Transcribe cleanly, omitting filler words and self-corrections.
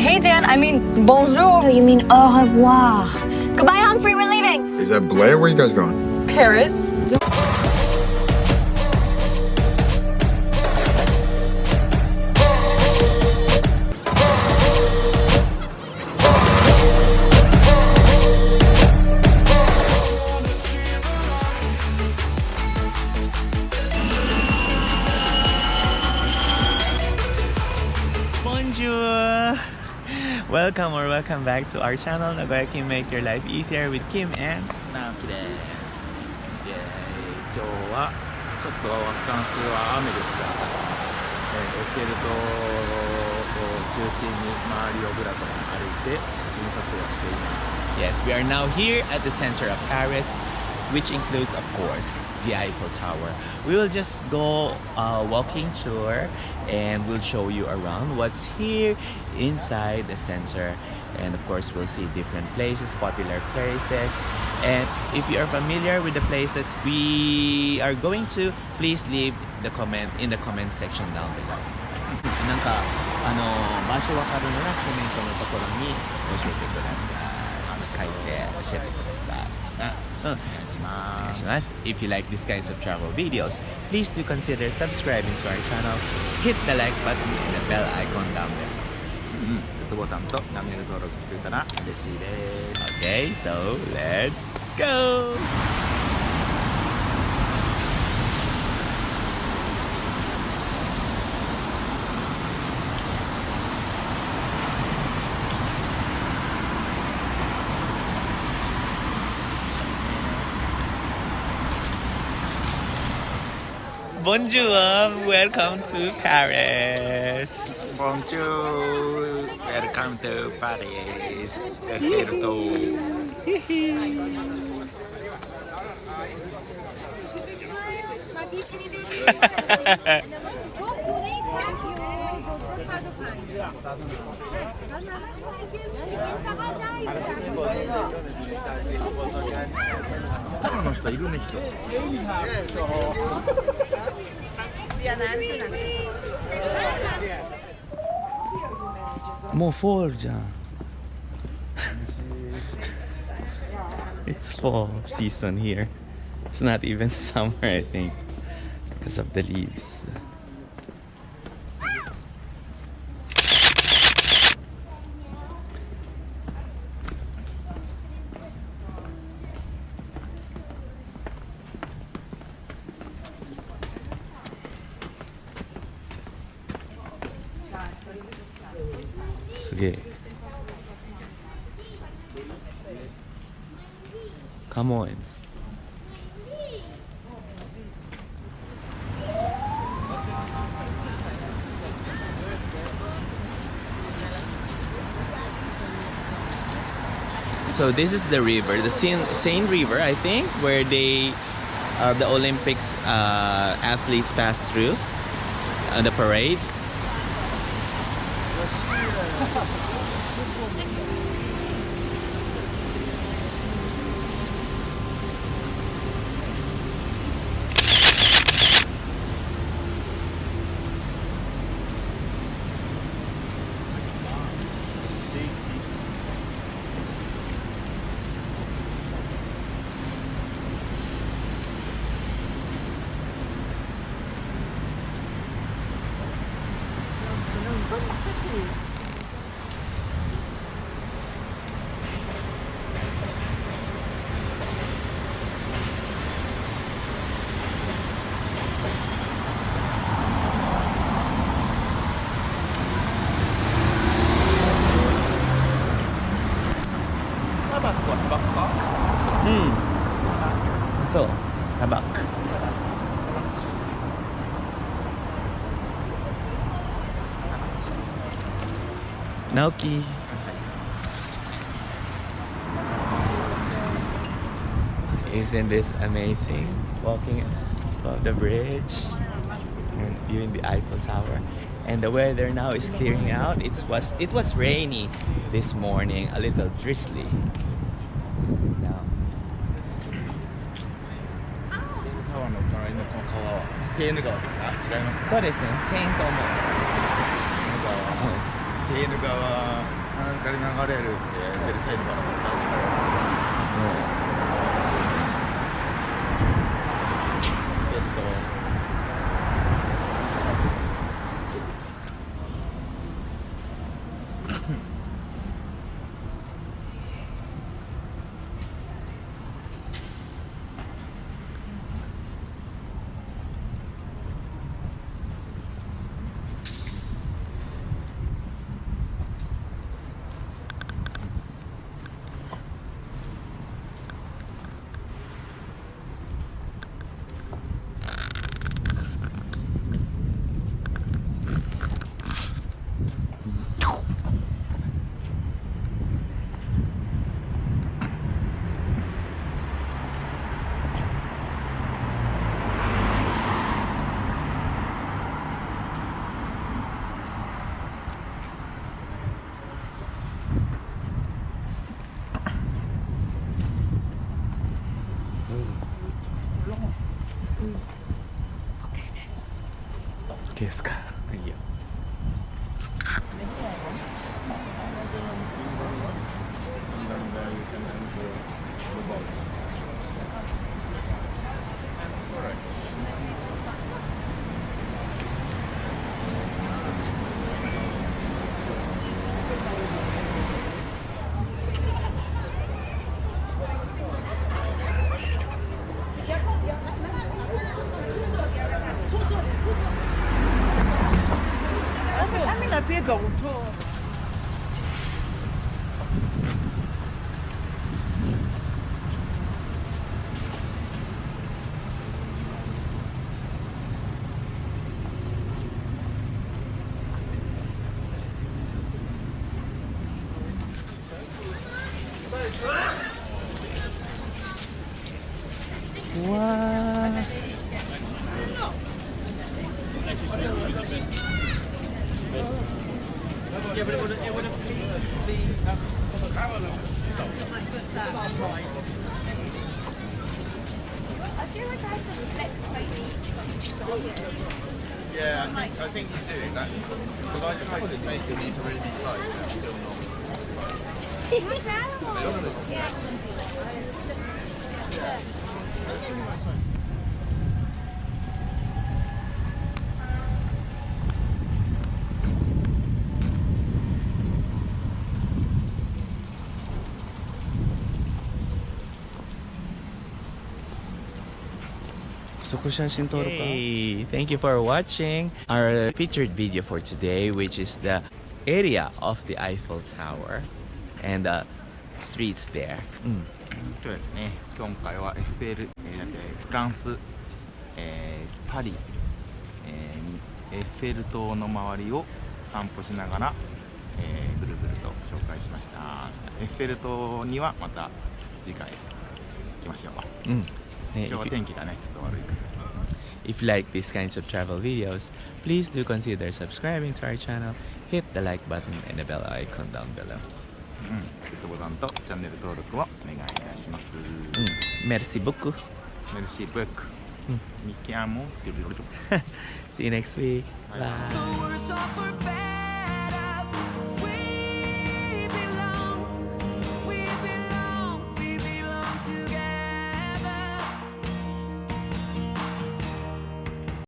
Hey, Dan. I mean, bonjour. Oh, you mean au revoir. Goodbye, Humphrey. We're leaving. Is that Blair? Where you guys going? Paris. Bonjour! Welcome back to our channel, NAGOYAKIM Make Your Life Easier with Kim and Naoki です。イエーイ、今日はちょっとフランスは雨ですが、エッフェル塔を中心に周りをぶらぶら歩いて写真撮影をしています。Yes, we are now here at the center of Paris, which includes, of course, the Eiffel Tower. We will just go walking tour and we'll show you around what's here inside the center, and of course we'll see different places, popular places. And if you are familiar with the place that we are going to, please leave the comment in the comment section down below. なんか場所わかるならコメントのところに教えてください。書いて教えてください。お願いします。If you like these kinds of travel videos, please do consider subscribing to our channel. Hit the like button and the bell icon down there. グッドボタンとチャンネル登録してくれたら嬉しいです。Okay, so let's go! Bonjour, welcome to Paris. Bonjour. Welcome to Paris. Eiffel Tower. More fall, John. It's fall season here. It's not even summer, I think, because of the leaves. Come on. So this is the river, the Seine River, I think, where the Olympics athletes pass through on the parade. So, tabak. Naoki. Isn't this amazing? Walking above the bridge and viewing the Eiffel Tower. And the weather now is clearing out. It was rainy this morning, a little drizzly. Now. セーヌ川ですか？違いますか？そうですね。セーンと思う。セーヌ川なんかで流れるベルサイユの川ですか。いいよ。别搞错。哇！ Yeah, but it would have been I feel like I have to flex maybe. Yeah, I think you do. That's because I tried to make these really tight, but still not. Yeah. Hey, thank you for watching our featured video for today, which is the area of the Eiffel Tower and the streets there. そうですね。今回はエッフェル、フランス、パリ、エッフェル塔の周りを散歩しながら、ぐるぐると紹介しました。エッフェル塔にはまた次回行きましょう。今日は天気がね、ちょっと悪いから。If you like these kinds of travel videos, please do consider subscribing to our channel, hit the like button and the bell icon down below. グッドボタンとチャンネル登録をお願いいたします。Merci beaucoup. Merci beaucoup. Mi chiamo. See you next week. Bye.